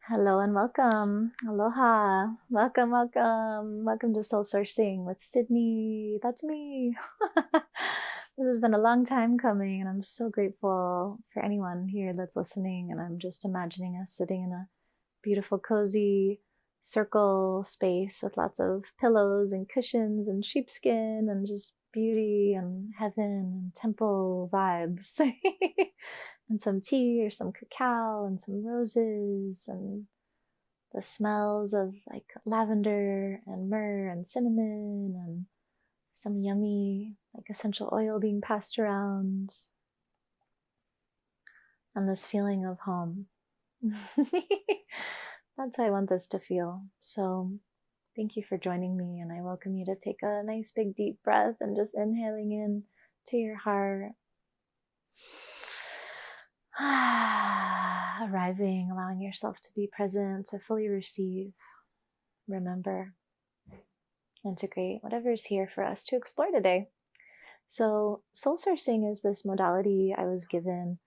Hello and welcome. Aloha. Welcome, welcome. Welcome to Soul Sourcing with Sydney. That's me. This has been a long time coming, and I'm so grateful for anyone here that's listening. And I'm just imagining us sitting in a beautiful, cozy circle space with lots of pillows and cushions and sheepskin and just beauty and heaven and temple vibes. And some tea or some cacao and some roses and the smells of like lavender and myrrh and cinnamon and some yummy like essential oil being passed around, and this feeling of home. That's how I want this to feel. So thank you for joining me, and I welcome you to take a nice big deep breath and just inhaling in to your heart. Arriving, allowing yourself to be present, to fully receive, remember, integrate whatever is here for us to explore today. So, soul sourcing is this modality I was given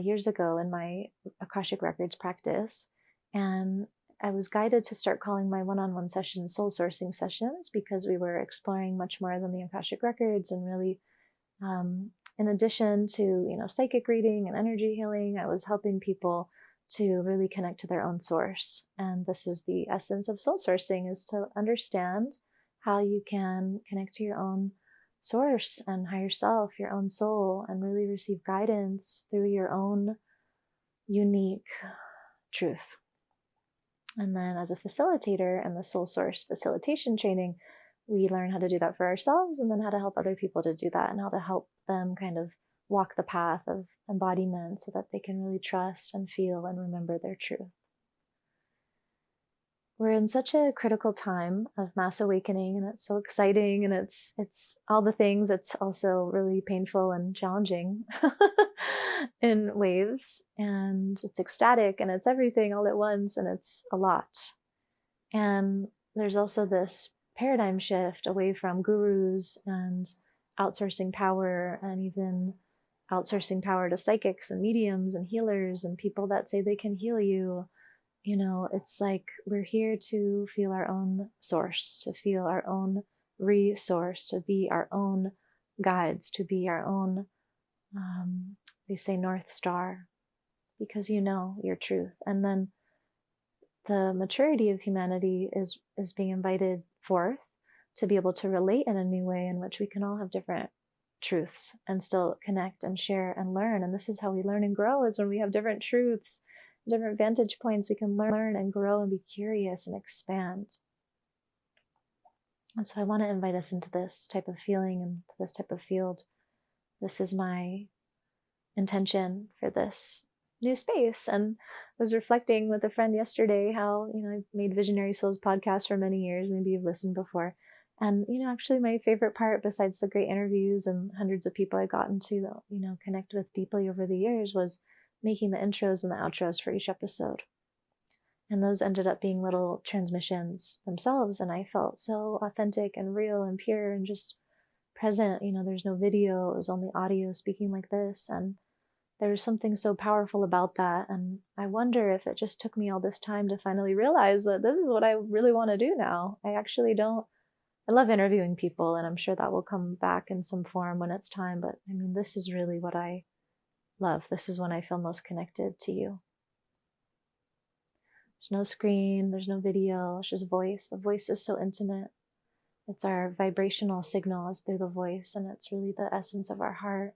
years ago in my Akashic Records practice. And I was guided to start calling my one on one sessions soul sourcing sessions because we were exploring much more than the Akashic Records and really in addition to, psychic reading and energy healing, I was helping people to really connect to their own source. And this is the essence of soul sourcing, is to understand how you can connect to your own source and higher self, your own soul, and really receive guidance through your own unique truth. And then as a facilitator in the soul source facilitation training, we learn how to do that for ourselves and then how to help other people to do that and how to help them kind of walk the path of embodiment so that they can really trust and feel and remember their truth. We're in such a critical time of mass awakening, and it's so exciting, and it's all the things. It's also really painful and challenging in waves, and it's ecstatic, and it's everything all at once, and it's a lot. And there's also this paradigm shift away from gurus and outsourcing power, and even outsourcing power to psychics and mediums and healers and people that say they can heal you. It's like we're here to feel our own source, to feel our own resource, to be our own guides, to be our own, they say, North Star, because you know your truth. And then the maturity of humanity is being invited forth to be able to relate in a new way in which we can all have different truths and still connect and share and learn. And this is how we learn and grow, is when we have different truths, different vantage points. We can learn and grow and be curious and expand. And so I want to invite us into this type of feeling and to this type of field. This is my intention for this new space. And I was reflecting with a friend yesterday how, I've made Visionary Souls podcast for many years. Maybe you've listened before. And, actually my favorite part, besides the great interviews and hundreds of people I've gotten to, connect with deeply over the years, was making the intros and the outros for each episode. And those ended up being little transmissions themselves. And I felt so authentic and real and pure and just present. There's no video, it was only audio speaking like this. And there's something so powerful about that. And I wonder if it just took me all this time to finally realize that this is what I really want to do now. I love interviewing people, and I'm sure that will come back in some form when it's time. But this is really what I love. This is when I feel most connected to you. There's no screen, there's no video, it's just voice. The voice is so intimate. It's our vibrational signal is through the voice, and it's really the essence of our heart,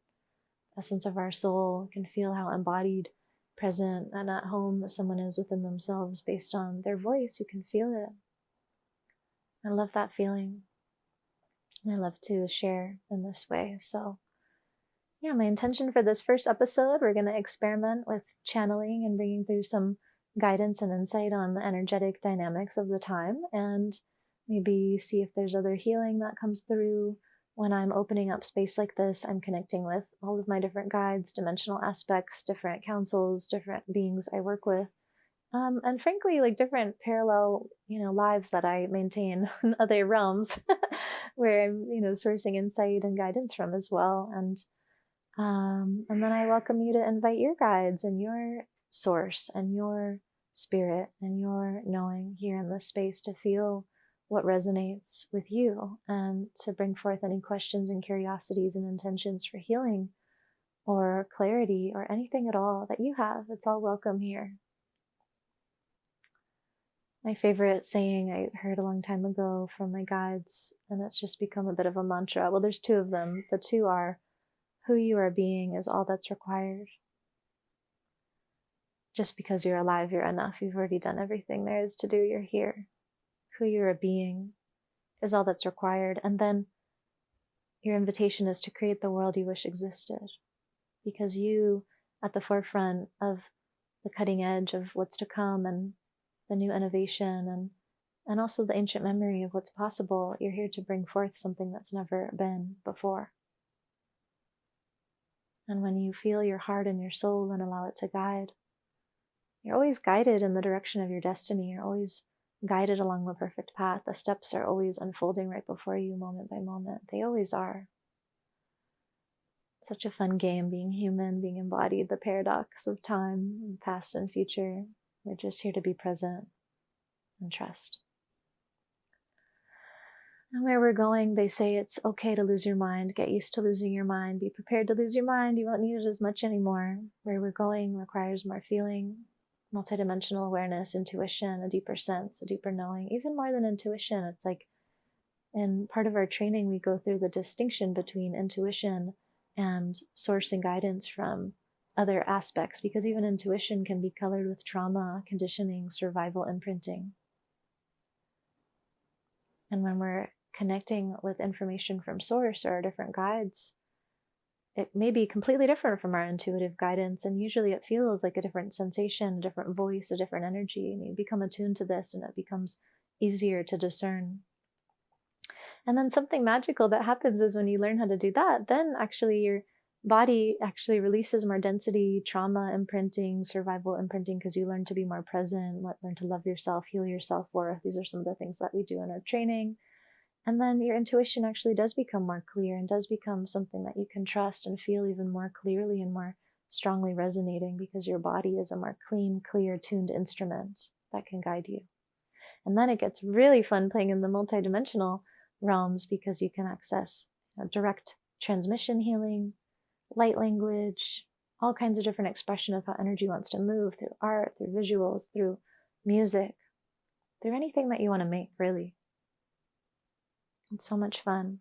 essence of our soul. You can feel how embodied, present, and at home someone is within themselves based on their voice. You can feel it. I love that feeling. And I love to share in this way. So yeah, my intention for this first episode, we're going to experiment with channeling and bringing through some guidance and insight on the energetic dynamics of the time, and maybe see if there's other healing that comes through when I'm opening up space like this. I'm connecting with all of my different guides, dimensional aspects, different councils, different beings I work with, and frankly, like different parallel, lives that I maintain in other realms where I'm, sourcing insight and guidance from as well. And then I welcome you to invite your guides and your source and your spirit and your knowing here in this space to feel what resonates with you and to bring forth any questions and curiosities and intentions for healing or clarity or anything at all that you have. It's all welcome here. My favorite saying I heard a long time ago from my guides, and it's just become a bit of a mantra. Well, there's two of them. The two are, who you are being is all that's required. Just because you're alive, you're enough. You've already done everything there is to do. You're here. Who you're being is all that's required. And then your invitation is to create the world you wish existed. Because you, at the forefront of the cutting edge of what's to come and the new innovation and also the ancient memory of what's possible, you're here to bring forth something that's never been before. And when you feel your heart and your soul and allow it to guide, you're always guided in the direction of your destiny. You're always guided along the perfect path. The steps are always unfolding right before you, moment by moment. They always are. Such a fun game, being human, being embodied, the paradox of time, past and future. We're just here to be present and trust. And where we're going, they say it's okay to lose your mind. Get used to losing your mind. Be prepared to lose your mind. You won't need it as much anymore. Where we're going requires more feeling, multidimensional awareness, intuition, a deeper sense, a deeper knowing, even more than intuition. It's like in part of our training, we go through the distinction between intuition and source and guidance from other aspects, because even intuition can be colored with trauma, conditioning, survival imprinting. And when we're connecting with information from source or our different guides, it may be completely different from our intuitive guidance, and usually it feels like a different sensation, a different voice, a different energy, and you become attuned to this and it becomes easier to discern. And then something magical that happens is when you learn how to do that, then actually your body actually releases more density, trauma imprinting, survival imprinting, because you learn to be more present, learn to love yourself, heal your self-worth. These are some of the things that we do in our training. And then your intuition actually does become more clear and does become something that you can trust and feel even more clearly and more strongly resonating, because your body is a more clean, clear, tuned instrument that can guide you. And then it gets really fun playing in the multidimensional realms, because you can access direct transmission healing, light language, all kinds of different expression of how energy wants to move through art, through visuals, through music, through anything that you want to make, really. It's so much fun.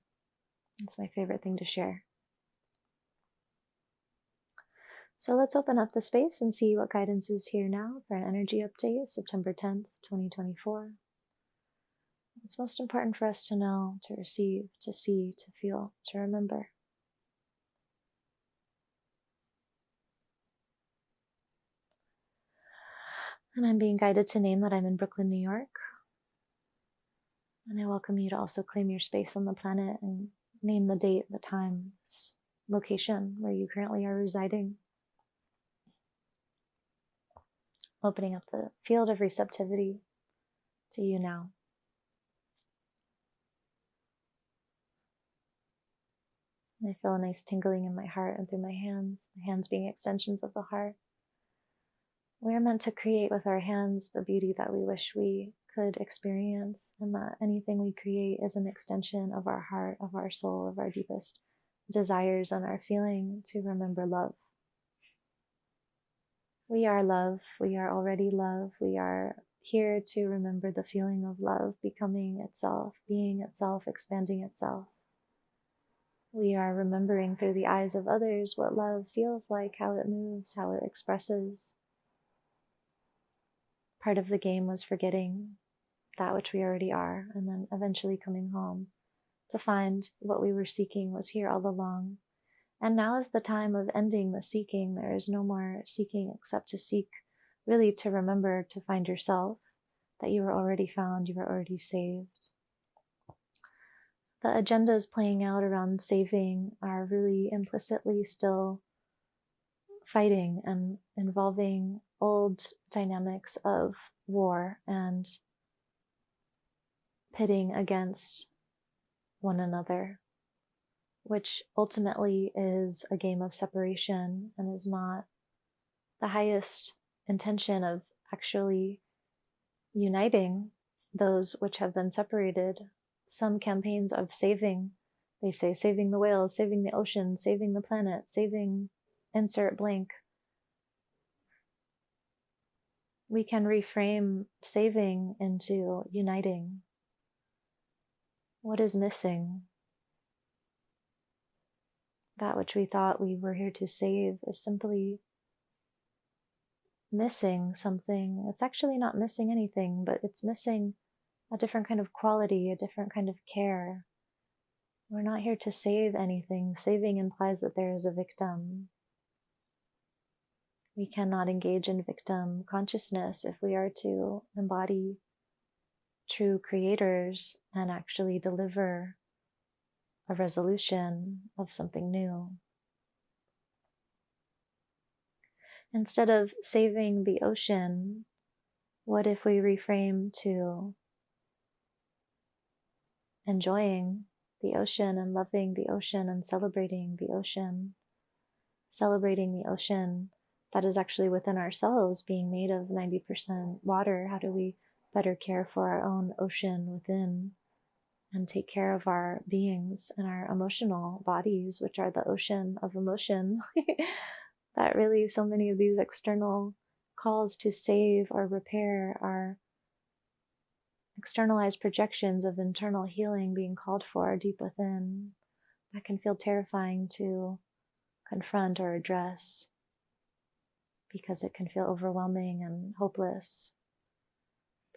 It's my favorite thing to share. So let's open up the space and see what guidance is here now for an energy update, September 10th, 2024. It's most important for us to know, to receive, to see, to feel, to remember. And I'm being guided to name that I'm in Brooklyn, New York. And I welcome you to also claim your space on the planet and name the date, the time, location where you currently are residing. Opening up the field of receptivity to you now. And I feel a nice tingling in my heart and through my hands being extensions of the heart. We are meant to create with our hands the beauty that we wish we could experience, and that anything we create is an extension of our heart, of our soul, of our deepest desires and our feeling to remember love. We are love. We are already love. We are here to remember the feeling of love becoming itself, being itself, expanding itself. We are remembering through the eyes of others what love feels like, how it moves, how it expresses. Part of the game was forgetting that which we already are, and then eventually coming home to find what we were seeking was here all along. And now is the time of ending the seeking. There is no more seeking except to seek, really to remember to find yourself, that you are already found, you are already saved. The agendas playing out around saving are really implicitly still fighting and involving old dynamics of war and pitting against one another, which ultimately is a game of separation and is not the highest intention of actually uniting those which have been separated. Some campaigns of saving, they say saving the whales, saving the ocean, saving the planet, saving insert blank. We can reframe saving into uniting. What is missing? That which we thought we were here to save is simply missing something. It's actually not missing anything, but it's missing a different kind of quality, a different kind of care. We're not here to save anything. Saving implies that there is a victim. We cannot engage in victim consciousness if we are to embody true creators and actually deliver a resolution of something new. Instead of saving the ocean, what if we reframe to enjoying the ocean and loving the ocean and celebrating the ocean? Celebrating the ocean that is actually within ourselves, being made of 90% water. How do we better care for our own ocean within and take care of our beings and our emotional bodies, which are the ocean of emotion? That really so many of these external calls to save or repair are externalized projections of internal healing being called for deep within. That can feel terrifying to confront or address because it can feel overwhelming and hopeless.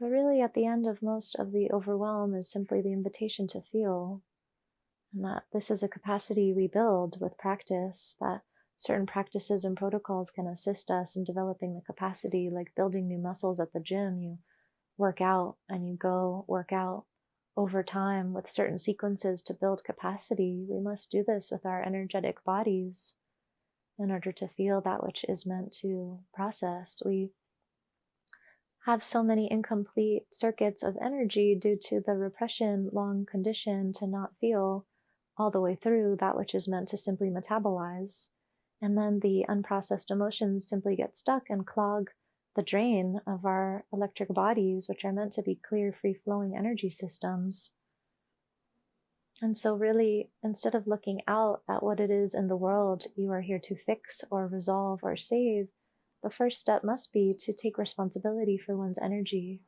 But really, at the end of most of the overwhelm is simply the invitation to feel, and that this is a capacity we build with practice, that certain practices and protocols can assist us in developing the capacity, like building new muscles at the gym. You work out and you go work out over time with certain sequences to build capacity. We must do this with our energetic bodies in order to feel that which is meant to process. We have so many incomplete circuits of energy due to the repression long conditioned to not feel all the way through that which is meant to simply metabolize. And then the unprocessed emotions simply get stuck and clog the drain of our electric bodies, which are meant to be clear, free-flowing energy systems. And so really, instead of looking out at what it is in the world you are here to fix or resolve or save, the first step must be to take responsibility for one's energy.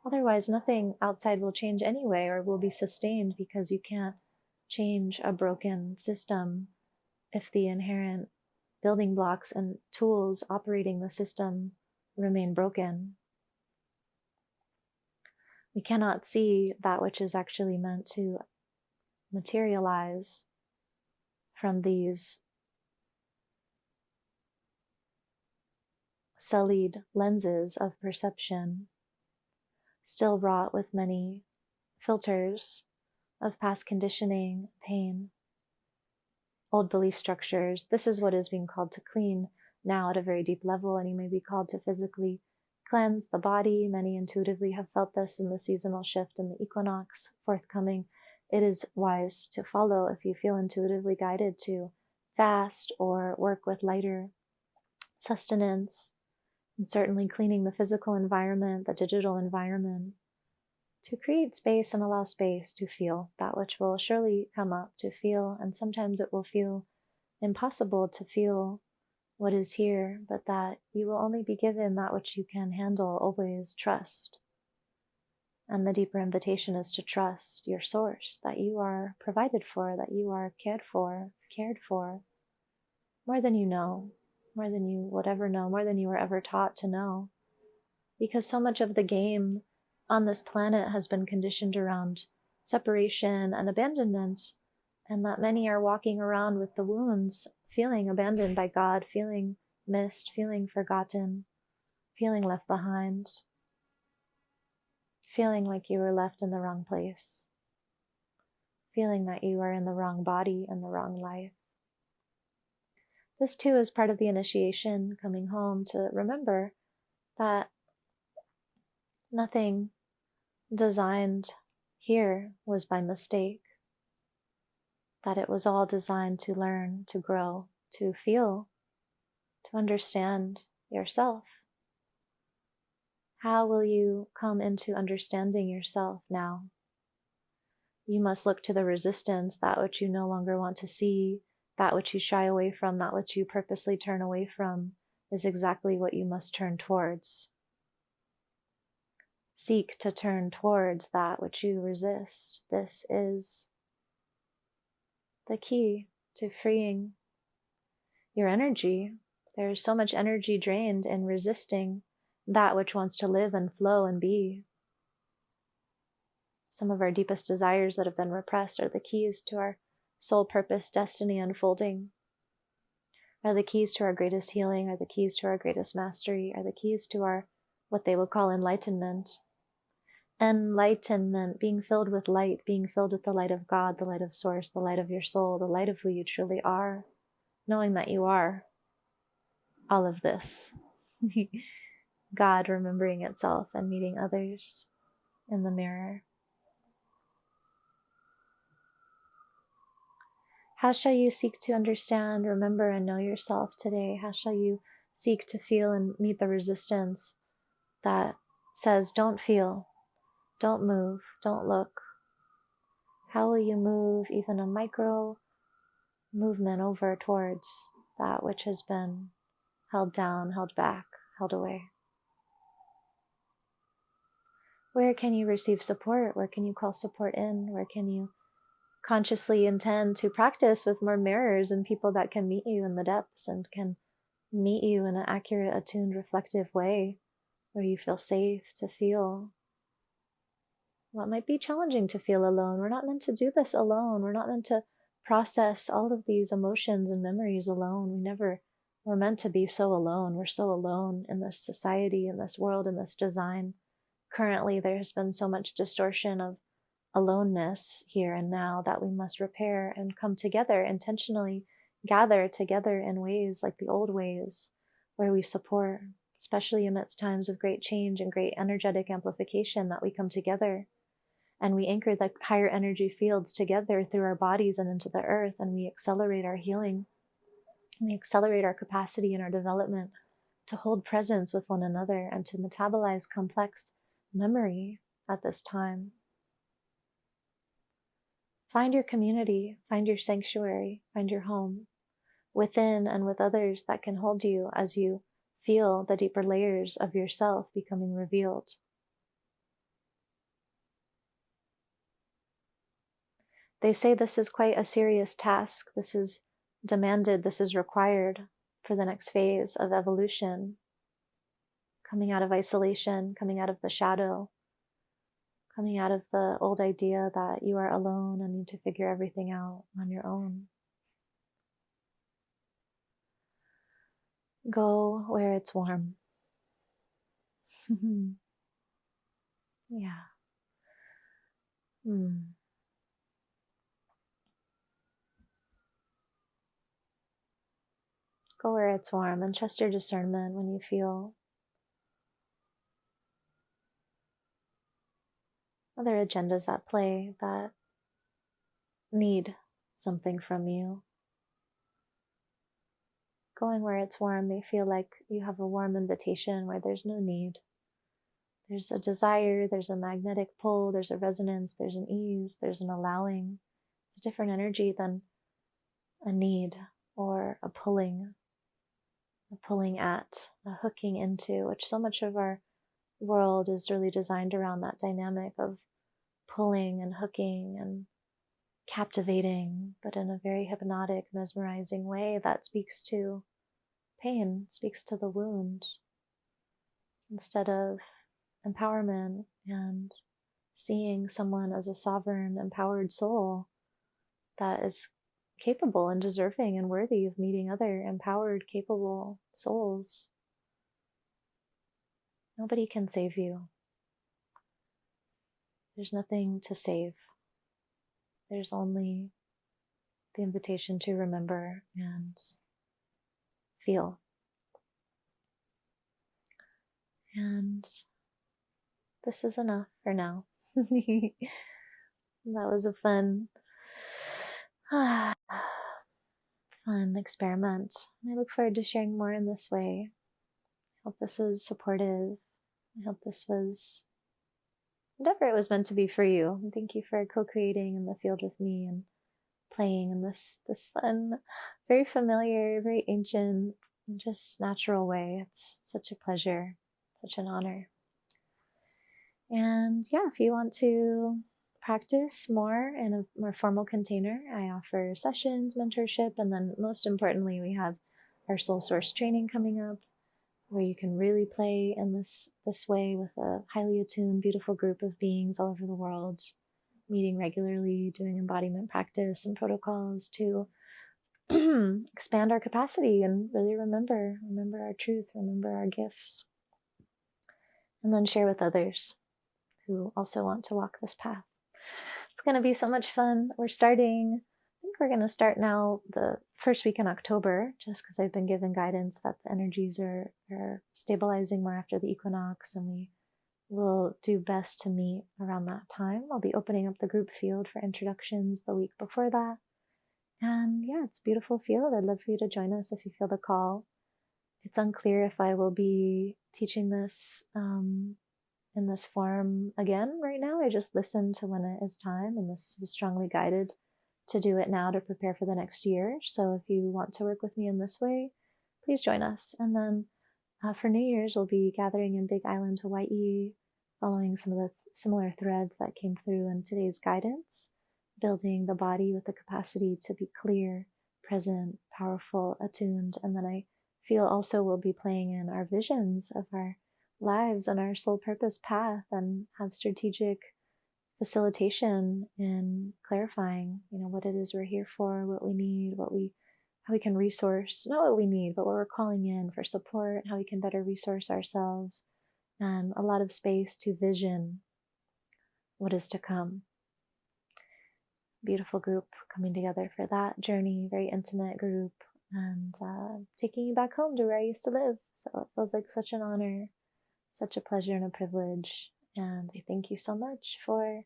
Otherwise, nothing outside will change anyway or will be sustained, because you can't change a broken system if the inherent building blocks and tools operating the system remain broken. We cannot see that which is actually meant to materialize from these sullied lenses of perception, still wrought with many filters of past conditioning, pain, old belief structures. This is what is being called to clean now at a very deep level, and you may be called to physically cleanse the body. Many intuitively have felt this in the seasonal shift and the equinox forthcoming. It is wise to follow if you feel intuitively guided to fast or work with lighter sustenance, and certainly cleaning the physical environment, the digital environment, to create space and allow space to feel that which will surely come up to feel. And sometimes it will feel impossible to feel what is here, but that you will only be given that which you can handle. Always trust. And the deeper invitation is to trust your source, that you are provided for, that you are cared for, more than you know, more than you would ever know, more than you were ever taught to know. Because so much of the game on this planet has been conditioned around separation and abandonment, and that many are walking around with the wounds, feeling abandoned by God, feeling missed, feeling forgotten, feeling left behind, feeling like you were left in the wrong place, feeling that you are in the wrong body and the wrong life. This too is part of the initiation, coming home to remember that nothing designed here was by mistake, that it was all designed to learn, to grow, to feel, to understand yourself. How will you come into understanding yourself now? You must look to the resistance, that which you no longer want to see, that which you shy away from, that which you purposely turn away from, is exactly what you must turn towards. Seek to turn towards that which you resist. This is the key to freeing your energy. There's so much energy drained in resisting that which wants to live and flow and be. Some of our deepest desires that have been repressed are the keys to our soul purpose, destiny unfolding, are the keys to our greatest healing, are the keys to our greatest mastery, are the keys to our, what they would call enlightenment. Enlightenment, being filled with light, being filled with the light of God, the light of Source, the light of your soul, the light of who you truly are, knowing that you are all of this. God remembering itself and meeting others in the mirror. How shall you seek to understand, remember, and know yourself today? How shall you seek to feel and meet the resistance that says, don't feel, don't move, don't look? How will you move even a micro movement over towards that which has been held down, held back, held away? Where can you receive support? Where can you call support in? Where can you consciously intend to practice with more mirrors and people that can meet you in the depths and can meet you in an accurate, attuned, reflective way where you feel safe to feel? Well, it might be challenging to feel alone. We're not meant to do this alone. We're not meant to process all of these emotions and memories alone. We're meant to be so alone. We're so alone in this society, in this world, in this design. Currently, there has been so much distortion of aloneness here and now that we must repair and come together intentionally, gather together in ways like the old ways where we support, especially amidst times of great change and great energetic amplification, that we come together and we anchor the higher energy fields together through our bodies and into the earth, and we accelerate our healing, and we accelerate our capacity and our development to hold presence with one another and to metabolize complex memory at this time. Find your community, find your sanctuary, find your home within and with others that can hold you as you feel the deeper layers of yourself becoming revealed. They say this is quite a serious task. This is demanded, this is required for the next phase of evolution, coming out of isolation, coming out of the shadow, coming out of the old idea that you are alone and need to figure everything out on your own. Go where it's warm. Yeah. Go where it's warm and trust your discernment when you feel other agendas at play that need something from you. Going where it's warm may feel like you have a warm invitation where there's no need. There's a desire, there's a magnetic pull, there's a resonance, there's an ease, there's an allowing. It's a different energy than a need or a pulling at, a hooking into, which so much of our world is really designed around that dynamic of pulling and hooking and captivating, but in a very hypnotic, mesmerizing way that speaks to pain, speaks to the wound, instead of empowerment and seeing someone as a sovereign, empowered soul that is capable and deserving and worthy of meeting other empowered, capable souls. Nobody can save you. There's nothing to save. There's only the invitation to remember and feel. And this is enough for now. That was a fun experiment. I look forward to sharing more in this way. Hope this was supportive I hope this was whatever it was meant to be for you. And thank you for co-creating in the field with me and playing in this fun, very familiar, very ancient, just natural way. It's such a pleasure, such an honor. And yeah, if you want to practice more in a more formal container, I offer sessions, mentorship, and then most importantly, we have our soul source training coming up where you can really play in this way with a highly attuned, beautiful group of beings all over the world, meeting regularly, doing embodiment practice and protocols to expand our capacity and really remember our truth, remember our gifts, and then share with others who also want to walk this path. It's going to be so much fun. We're starting, I think we're going to start now the first week in October, just because I've been given guidance that the energies are stabilizing more after the equinox, and we will do best to meet around that time. I'll be opening up the group field for introductions the week before that. And yeah, it's a beautiful field. I'd love for you to join us if you feel the call. It's unclear if I will be teaching this in this form again right now. I just listened to when it is time, and this was strongly guided to do it now to prepare for the next year. So if you want to work with me in this way, please join us. And then for New Year's, we'll be gathering in Big Island, Hawaii, following some of the similar threads that came through in today's guidance, building the body with the capacity to be clear, present, powerful, attuned. And then I feel also we'll be playing in our visions of our lives and our soul purpose path, and have strategic facilitation in clarifying, what it is we're here for, what we need, how we can resource, not what we need, but what we're calling in for support, how we can better resource ourselves, and a lot of space to vision what is to come. Beautiful group coming together for that journey, very intimate group, and taking you back home to where I used to live. So it feels like such an honor, such a pleasure and a privilege. And I thank you so much for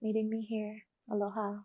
meeting me here. Aloha.